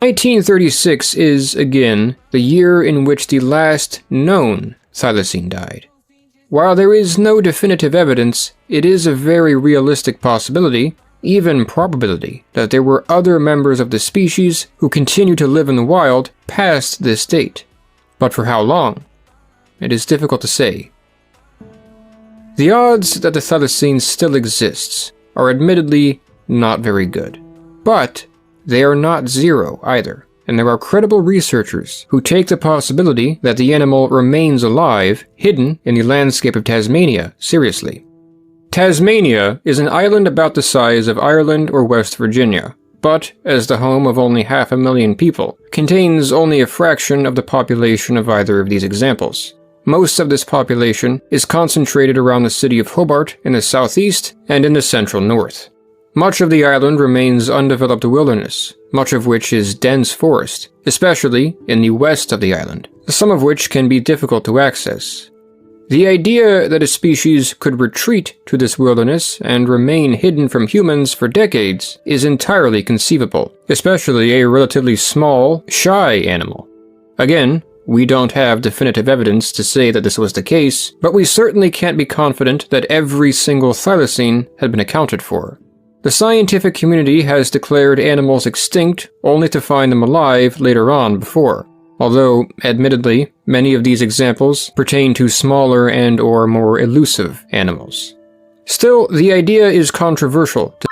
1936 is, again, the year in which the last known thylacine died. While there is no definitive evidence, it is a very realistic possibility, even probability, that there were other members of the species who continue to live in the wild past this date. But for how long? It is difficult to say. The odds that the thylacine still exists are admittedly not very good. But they are not zero either, and there are credible researchers who take the possibility that the animal remains alive, hidden in the landscape of Tasmania, seriously. Tasmania is an island about the size of Ireland or West Virginia, but, as the home of only 500,000 people, contains only a fraction of the population of either of these examples. Most of this population is concentrated around the city of Hobart in the southeast and in the central north. Much of the island remains undeveloped wilderness, much of which is dense forest, especially in the west of the island, some of which can be difficult to access. The idea that a species could retreat to this wilderness and remain hidden from humans for decades is entirely conceivable, especially a relatively small, shy animal. Again, we don't have definitive evidence to say that this was the case, but we certainly can't be confident that every single thylacine had been accounted for. The scientific community has declared animals extinct only to find them alive later on before, although, admittedly, many of these examples pertain to smaller and/or more elusive animals. Still, the idea is controversial, to